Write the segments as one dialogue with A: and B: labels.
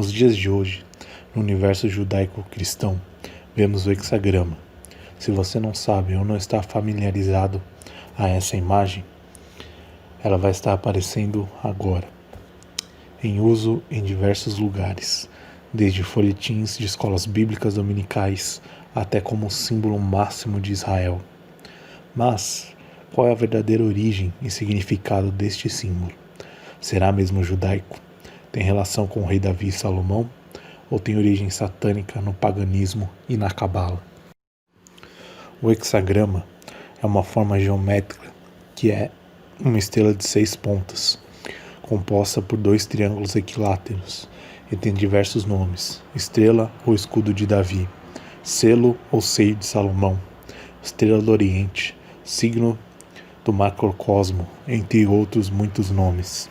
A: Nos dias de hoje, no universo judaico-cristão, vemos o hexagrama. Se você não sabe ou não está familiarizado a essa imagem, ela vai estar aparecendo agora, em uso em diversos lugares, desde folhetins de escolas bíblicas dominicais até como símbolo máximo de Israel. Mas qual é a verdadeira origem e significado deste símbolo? Será mesmo judaico? Tem relação com o rei Davi e Salomão? Ou tem origem satânica no paganismo e na cabala? O hexagrama é uma forma geométrica que é uma estrela de 6 pontas, composta por 2 triângulos equiláteros, e tem diversos nomes: estrela ou escudo de Davi, selo ou seio de Salomão, estrela do Oriente, signo do macrocosmo, entre outros muitos nomes.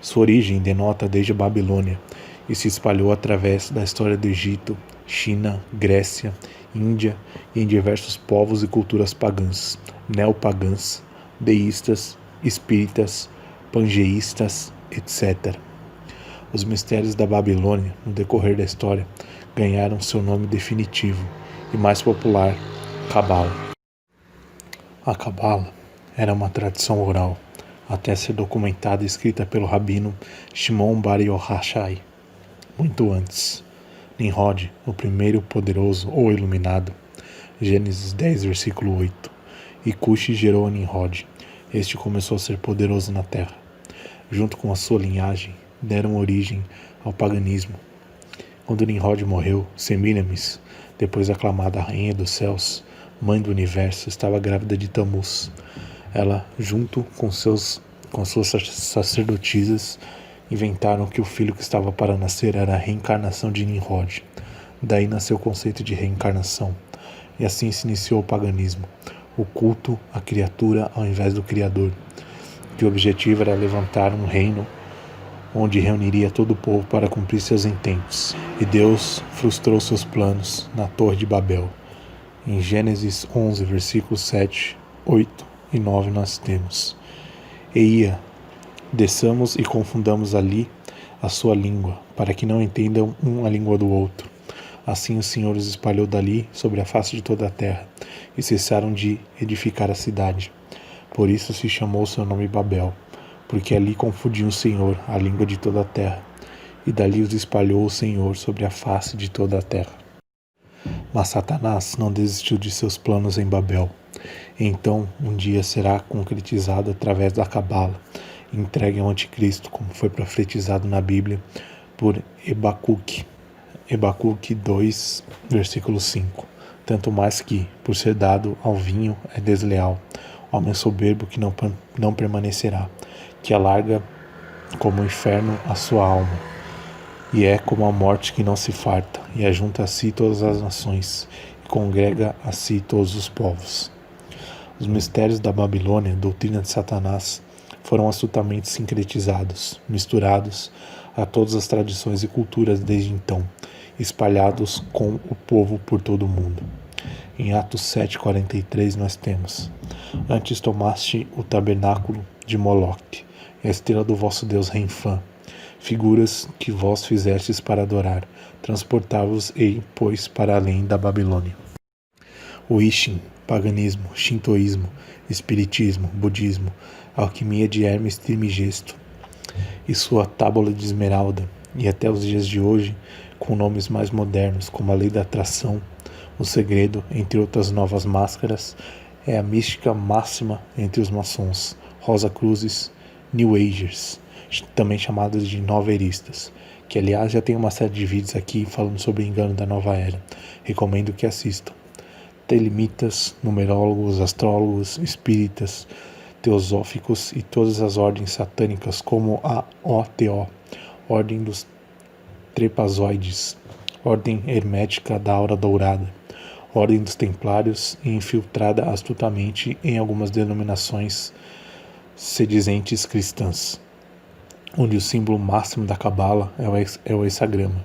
A: Sua origem denota desde a Babilônia e se espalhou através da história do Egito, China, Grécia, Índia e em diversos povos e culturas pagãs, neopagãs, deístas, espíritas, pangeístas, etc. Os mistérios da Babilônia, no decorrer da história, ganharam seu nome definitivo e mais popular, Cabala. A Cabala era uma tradição oral, até ser documentada e escrita pelo rabino Shimon Bar Yochai, muito antes. Nimrod, o primeiro poderoso ou iluminado, Gênesis 10, versículo 8. E Cuxi gerou a Nimrod. Este começou a ser poderoso na terra. Junto com a sua linhagem, deram origem ao paganismo. Quando Nimrod morreu, Semiramis, depois aclamada rainha dos céus, mãe do universo, estava grávida de Tamuz. Ela, junto com suas sacerdotisas, inventaram que o filho que estava para nascer era a reencarnação de Nimrod. Daí nasceu o conceito de reencarnação. E assim se iniciou o paganismo, o culto à criatura ao invés do Criador, que o objetivo era levantar um reino onde reuniria todo o povo para cumprir seus intentos. E Deus frustrou seus planos na Torre de Babel. Em Gênesis 11, versículos 7, 8 e 9 nós temos: Eia, desçamos e confundamos ali a sua língua, para que não entendam um a língua do outro. Assim o Senhor os espalhou dali sobre a face de toda a terra, e cessaram de edificar a cidade. Por isso se chamou seu nome Babel, porque ali confundiu o Senhor a língua de toda a terra, e dali os espalhou o Senhor sobre a face de toda a terra. Mas Satanás não desistiu de seus planos em Babel. Então, um dia será concretizado através da cabala, entregue ao anticristo, como foi profetizado na Bíblia por Ebacuque. Ebacuque 2, versículo 5. Tanto mais que, por ser dado ao vinho, é desleal, homem soberbo que não permanecerá, que alarga como o inferno a sua alma, e é como a morte que não se farta, e ajunta a si todas as nações, e congrega a si todos os povos. Os mistérios da Babilônia, doutrina de Satanás, foram astutamente sincretizados, misturados a todas as tradições e culturas desde então, espalhados com o povo por todo o mundo. Em Atos 7,43 nós temos: Antes tomaste o tabernáculo de Moloque, e a estrela do vosso Deus Renfã, figuras que vós fizestes para adorar, transportavos-ei, pois, para além da Babilônia. O Ishin, paganismo, shintoísmo, espiritismo, budismo, alquimia de Hermes Trismegisto e sua tábua de esmeralda, e até os dias de hoje, com nomes mais modernos como a lei da atração, o segredo, entre outras novas máscaras, é a mística máxima entre os maçons, Rosa-Cruzes, New Agers, também chamados de Noveristas, que aliás já tem uma série de vídeos aqui falando sobre o engano da nova era. Recomendo que assistam. Telemitas, numerólogos, astrólogos, espíritas, teosóficos e todas as ordens satânicas como a OTO, Ordem dos Trepazoides, Ordem Hermética da Aura Dourada, Ordem dos Templários e infiltrada astutamente em algumas denominações sedizentes cristãs, onde o símbolo máximo da cabala é o hexagrama,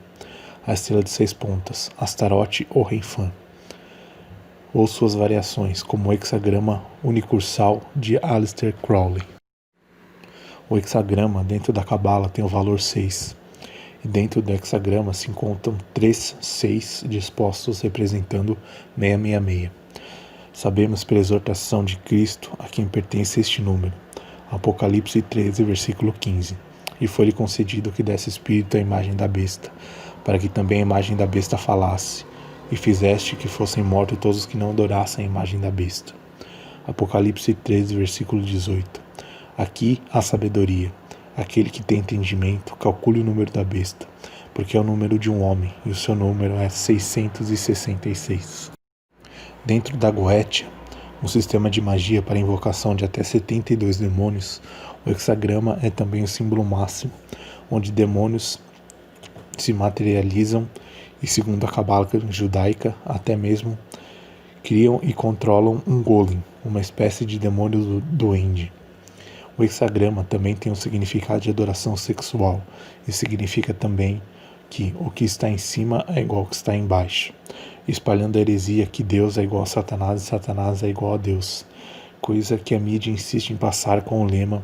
A: a estrela de 6 pontas, Astarote ou Renfã, ou suas variações, como o hexagrama unicursal de Aleister Crowley. O hexagrama dentro da cabala tem o valor 6, e dentro do hexagrama se encontram 3 6 dispostos representando 666. Sabemos pela exortação de Cristo a quem pertence este número, Apocalipse 13, versículo 15, e foi-lhe concedido que desse espírito à imagem da besta, para que também a imagem da besta falasse, e fizeste que fossem mortos todos os que não adorassem a imagem da besta. Apocalipse 13, versículo 18. Aqui há sabedoria. Aquele que tem entendimento, calcule o número da besta, porque é o número de um homem, e o seu número é 666. Dentro da Goetia, um sistema de magia para invocação de até 72 demônios, o hexagrama é também o símbolo máximo, onde demônios se materializam e, segundo a cabala judaica, até mesmo criam e controlam um golem, uma espécie de demônio duende. O hexagrama também tem um significado de adoração sexual e significa também que o que está em cima é igual ao que está embaixo, espalhando a heresia que Deus é igual a Satanás e Satanás é igual a Deus, coisa que a mídia insiste em passar com o lema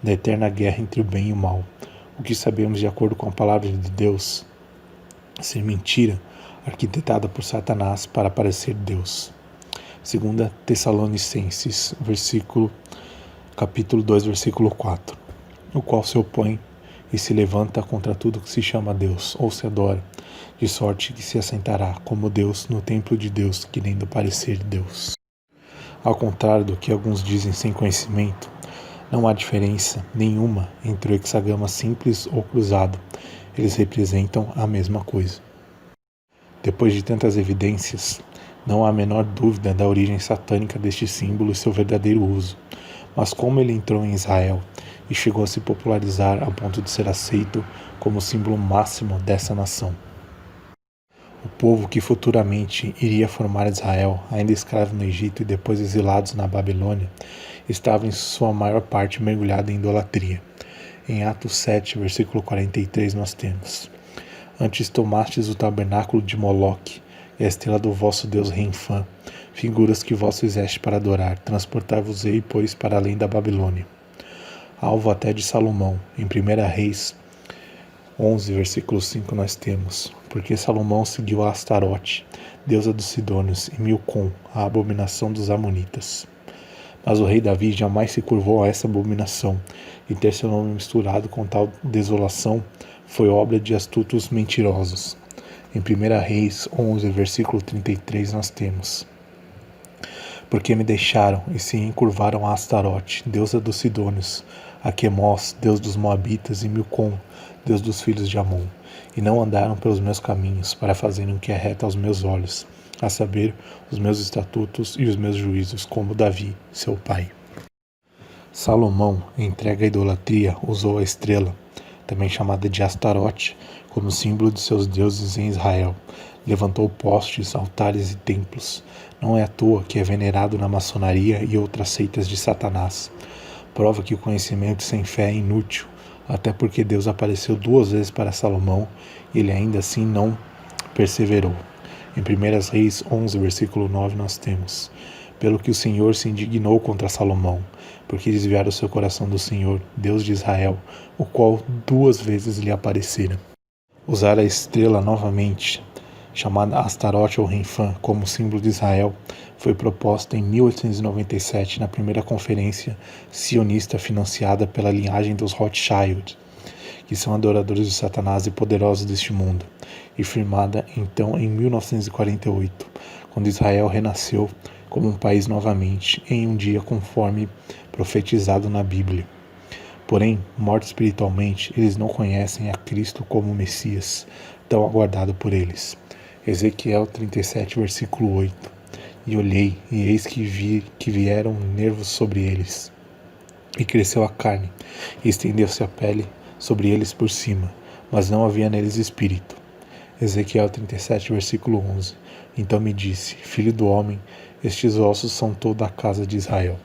A: da eterna guerra entre o bem e o mal. O que sabemos de acordo com a palavra de Deus ser mentira, arquitetada por Satanás para parecer Deus. 2 Tessalonicenses, capítulo 2, versículo 4, o qual se opõe e se levanta contra tudo que se chama Deus, ou se adora, de sorte que se assentará como Deus no templo de Deus, querendo parecer Deus. Ao contrário do que alguns dizem sem conhecimento, não há diferença nenhuma entre o hexagrama simples ou cruzado, eles representam a mesma coisa. Depois de tantas evidências, não há a menor dúvida da origem satânica deste símbolo e seu verdadeiro uso. Mas como ele entrou em Israel e chegou a se popularizar a ponto de ser aceito como símbolo máximo dessa nação. O povo que futuramente iria formar Israel, ainda escravo no Egito e depois exilados na Babilônia, estava em sua maior parte mergulhado em idolatria. Em Atos 7, versículo 43 nós temos: Antes tomastes o tabernáculo de Moloque e a estrela do vosso Deus Renfã, figuras que vós fizeste para adorar, transportar-vos-ei, pois, para além da Babilônia. Alvo até de Salomão, em 1 Reis 11, versículo 5 nós temos: Porque Salomão seguiu a Astarote, deusa dos Sidônios, e Milcom, a abominação dos Amonitas. Mas o rei Davi jamais se curvou a essa abominação, e ter seu nome misturado com tal desolação foi obra de astutos mentirosos. Em 1 Reis 11, versículo 33 nós temos: Porque me deixaram e se encurvaram a Astarote, deusa dos Sidônios, a Quemós, deus dos Moabitas, e Milcom, deus dos filhos de Amon, e não andaram pelos meus caminhos, para fazerem o que é reto aos meus olhos, a saber, os meus estatutos e os meus juízos, como Davi, seu pai. Salomão, entregue à idolatria, usou a estrela, também chamada de Astarote, como símbolo de seus deuses em Israel. Levantou postes, altares e templos. Não é à toa que é venerado na maçonaria e outras seitas de Satanás. Prova que o conhecimento sem fé é inútil, até porque Deus apareceu 2 vezes para Salomão e ele ainda assim não perseverou. Em 1 Reis 11, versículo 9 nós temos: Pelo que o Senhor se indignou contra Salomão, porque desviaram o seu coração do Senhor, Deus de Israel, o qual 2 vezes lhe aparecera. Usar a estrela novamente, chamada Astarote ou Renfã, como símbolo de Israel, foi proposta em 1897 na primeira conferência sionista financiada pela linhagem dos Rothschild, que são adoradores de Satanás e poderosos deste mundo, e firmada então em 1948, quando Israel renasceu como um país novamente, em um dia conforme profetizado na Bíblia. Porém, mortos espiritualmente, eles não conhecem a Cristo como Messias, tão aguardado por eles. Ezequiel 37, versículo 8: E olhei, e eis que vieram nervos sobre eles, e cresceu a carne, e estendeu-se a pele sobre eles por cima, mas não havia neles espírito. Ezequiel 37, versículo 11: Então me disse: Filho do homem, estes ossos são toda a casa de Israel.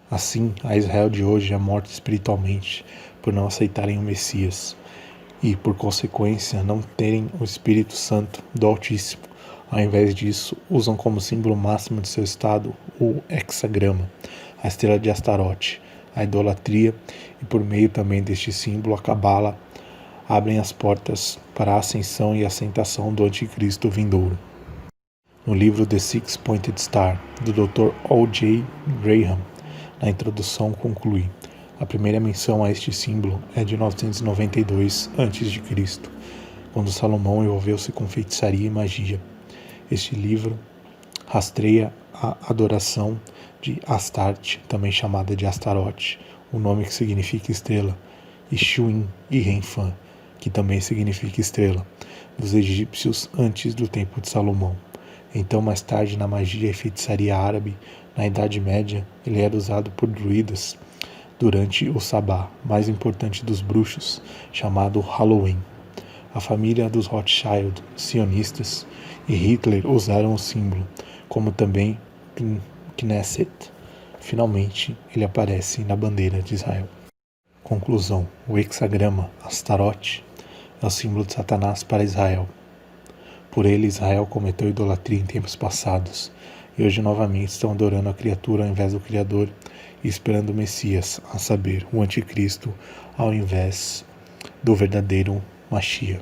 A: Assim, a Israel de hoje é morta espiritualmente, por não aceitarem o Messias, e, por consequência, não terem o Espírito Santo do Altíssimo. Ao invés disso, usam como símbolo máximo de seu estado o hexagrama, a estrela de Astarote, a idolatria, e por meio também deste símbolo a cabala abrem as portas para a ascensão e assentação do anticristo vindouro. No livro The Six-Pointed Star, do Dr. O.J. Graham, na introdução conclui: a primeira menção a este símbolo é de 992 a.C., quando Salomão envolveu-se com feitiçaria e magia. Este livro rastreia a adoração de Astarte, também chamada de Astarote, o nome que significa estrela, e Shuin e Renfã, que também significa estrela, dos egípcios antes do tempo de Salomão. Então, mais tarde, na magia e feitiçaria árabe, na Idade Média, ele era usado por druidas durante o Sabá, mais importante dos bruxos, chamado Halloween. A família dos Rothschild, sionistas, e Hitler usaram o símbolo, como também Knesset. Finalmente, ele aparece na bandeira de Israel. Conclusão: o hexagrama, Astarote, é o símbolo de Satanás para Israel. Por ele, Israel cometeu idolatria em tempos passados, e hoje novamente estão adorando a criatura ao invés do Criador e esperando o Messias, a saber, o Anticristo, ao invés do verdadeiro Mashiach.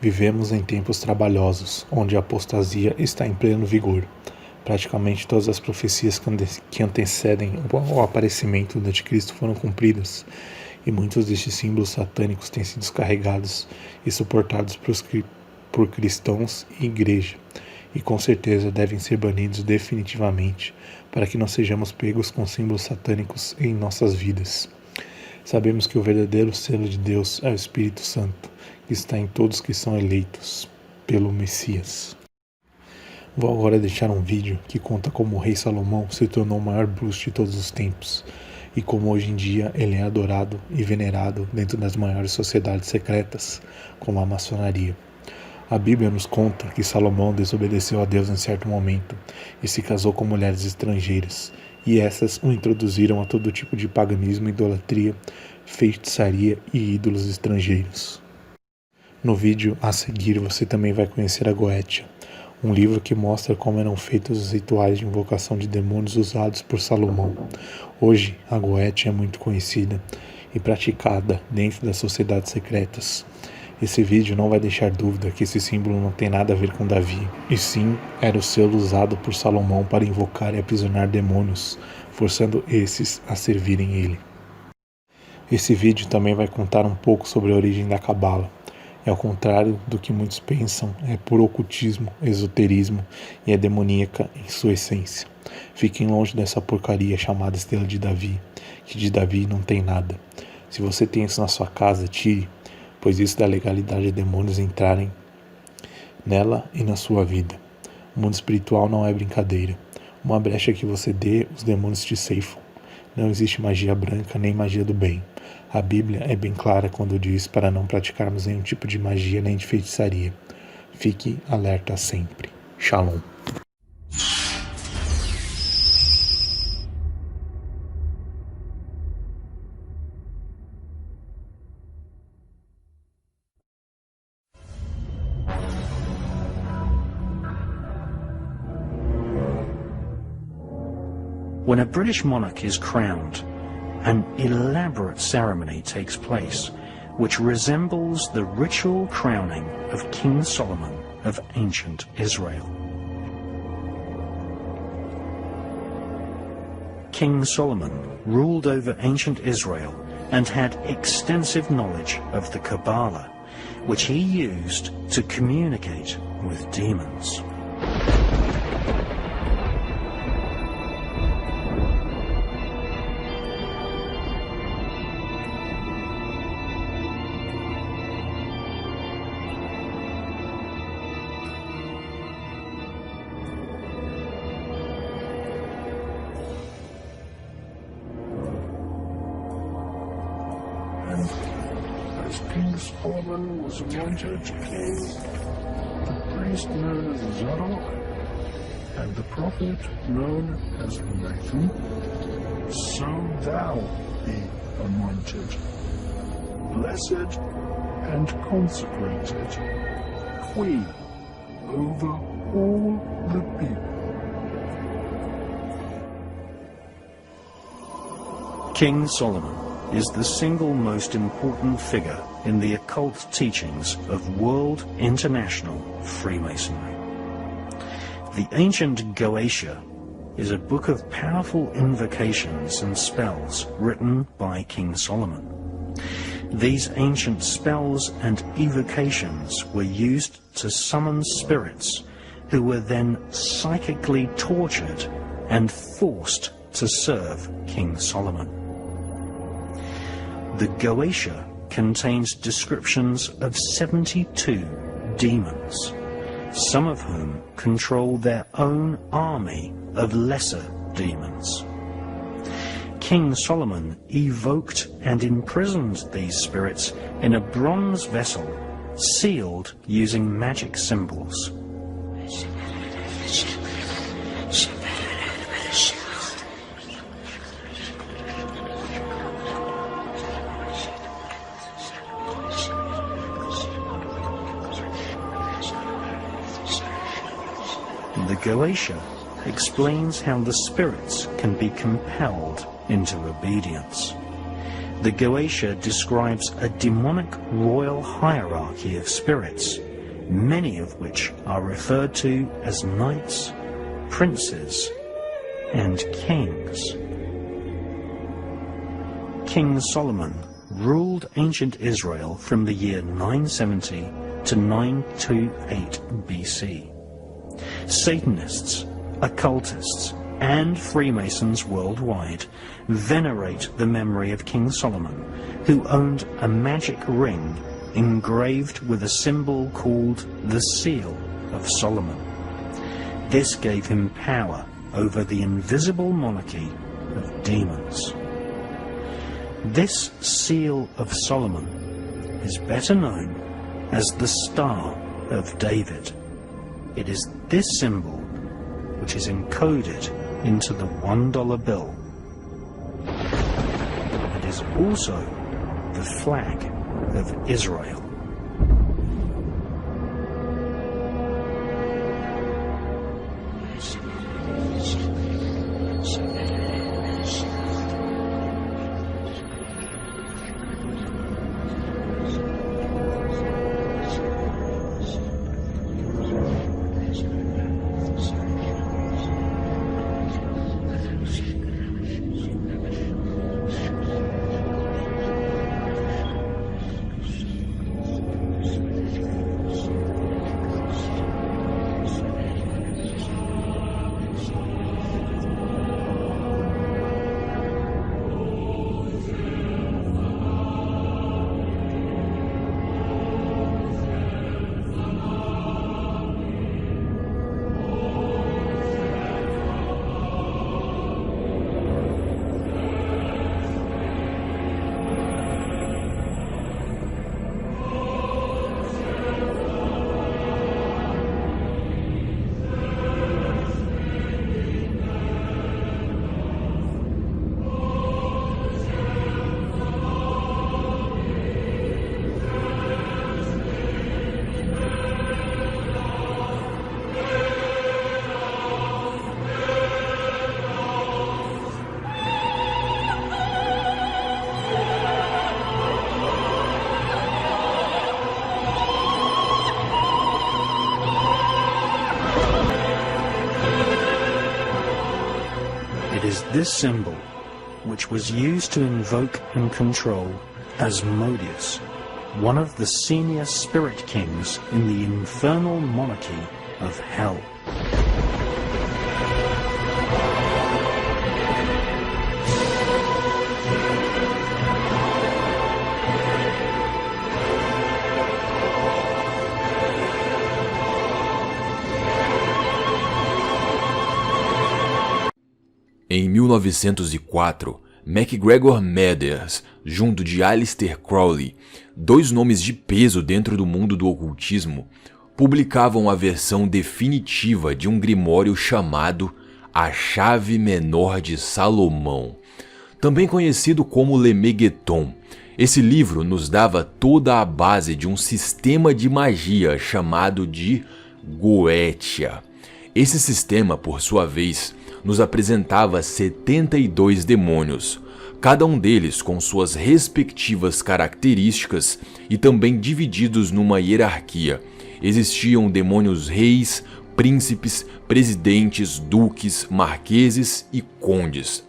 A: Vivemos em tempos trabalhosos, onde a apostasia está em pleno vigor. Praticamente todas as profecias que antecedem o aparecimento do Anticristo foram cumpridas, e muitos destes símbolos satânicos têm sido descarregados e suportados por cristãos e igreja, e com certeza devem ser banidos definitivamente, para que não sejamos pegos com símbolos satânicos em nossas vidas. Sabemos que o verdadeiro selo de Deus é o Espírito Santo, que está em todos que são eleitos pelo Messias. Vou agora deixar um vídeo que conta como o rei Salomão se tornou o maior bruxo de todos os tempos, e como hoje em dia ele é adorado e venerado dentro das maiores sociedades secretas, como a maçonaria. A Bíblia nos conta que Salomão desobedeceu a Deus em certo momento e se casou com mulheres estrangeiras, e essas o introduziram a todo tipo de paganismo, idolatria, feitiçaria e ídolos estrangeiros. No vídeo a seguir você também vai conhecer a Goétia, um livro que mostra como eram feitos os rituais de invocação de demônios usados por Salomão. Hoje, a Goétia é muito conhecida e praticada dentro das sociedades secretas. Esse vídeo não vai deixar dúvida que esse símbolo não tem nada a ver com Davi, e sim era o selo usado por Salomão para invocar e aprisionar demônios, forçando esses a servirem ele. Esse vídeo também vai contar um pouco sobre a origem da Cabala. É ao contrário do que muitos pensam, é puro ocultismo, esoterismo e é demoníaca em sua essência. Fiquem longe dessa porcaria chamada Estrela de Davi, que de Davi não tem nada. Se você tem isso na sua casa, tire, pois isso dá legalidade a demônios entrarem nela e na sua vida. O mundo espiritual não é brincadeira. Uma brecha que você dê, os demônios te ceifam. Não existe magia branca nem magia do bem. A Bíblia é bem clara quando diz para não praticarmos nenhum tipo de magia nem de feitiçaria. Fique alerta sempre. Shalom.
B: When a British monarch is crowned, an elaborate ceremony takes place, which resembles the ritual crowning of King Solomon of ancient Israel. King Solomon ruled over ancient Israel and had extensive knowledge of the Kabbalah, which he used to communicate with demons.
C: As King Solomon was anointed king, the priest known as Zadok, and the prophet known as Nathan, so thou be anointed, blessed and consecrated, queen over all the people.
B: King Solomon is the single most important figure in the occult teachings of World International Freemasonry. The ancient Goetia is a book of powerful invocations and spells written by King Solomon. These ancient spells and evocations were used to summon spirits who were then psychically tortured and forced to serve King Solomon. The Goetia contains descriptions of 72 demons, some of whom control their own army of lesser demons. King Solomon evoked and imprisoned these spirits in a bronze vessel sealed using magic symbols. The Goetia explains how the spirits can be compelled into obedience. The Goetia describes a demonic royal hierarchy of spirits, many of which are referred to as knights, princes, and kings. King Solomon ruled ancient Israel from the year 970 to 928 BC. Satanists, occultists, and Freemasons worldwide venerate the memory of King Solomon, who owned a magic ring engraved with a symbol called the Seal of Solomon. This gave him power over the invisible monarchy of demons. This Seal of Solomon is better known as the Star of David. It is this symbol which is encoded into the $1 bill. It is also the flag of Israel. This symbol, which was used to invoke and control Asmodeus, one of the senior spirit kings in the infernal monarchy of hell.
D: Em 1904, MacGregor Mathers, junto de Aleister Crowley, dois nomes de peso dentro do mundo do ocultismo, publicavam a versão definitiva de um grimório chamado A Chave Menor de Salomão, também conhecido como Lemegeton. Esse livro nos dava toda a base de um sistema de magia chamado de Goetia. Esse sistema, por sua vez, nos apresentava 72 demônios, cada um deles com suas respectivas características e também divididos numa hierarquia. Existiam demônios reis, príncipes, presidentes, duques, marqueses e condes.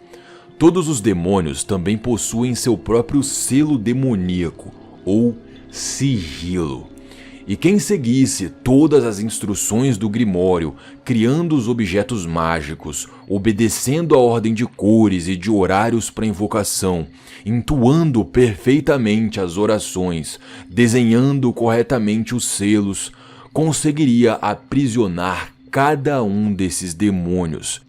D: Todos os demônios também possuem seu próprio selo demoníaco, ou sigilo. E quem seguisse todas as instruções do Grimório, criando os objetos mágicos, obedecendo a ordem de cores e de horários para invocação, entoando perfeitamente as orações, desenhando corretamente os selos, conseguiria aprisionar cada um desses demônios.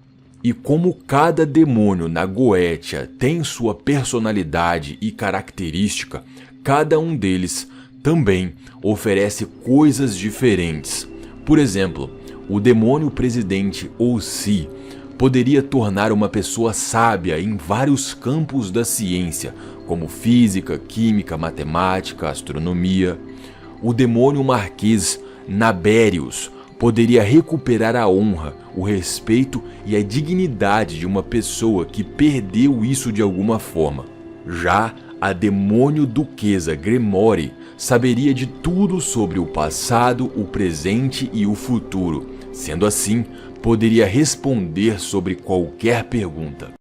D: E como cada demônio na Goetia tem sua personalidade e característica, cada um deles também oferece coisas diferentes. Por exemplo, o demônio presidente Ossi poderia tornar uma pessoa sábia em vários campos da ciência, como física, química, matemática, astronomia. O demônio marquês Nabérius poderia recuperar a honra, o respeito e a dignidade de uma pessoa que perdeu isso de alguma forma. Já a demônio duquesa Gremori saberia de tudo sobre o passado, o presente e o futuro. Sendo assim, poderia responder sobre qualquer pergunta.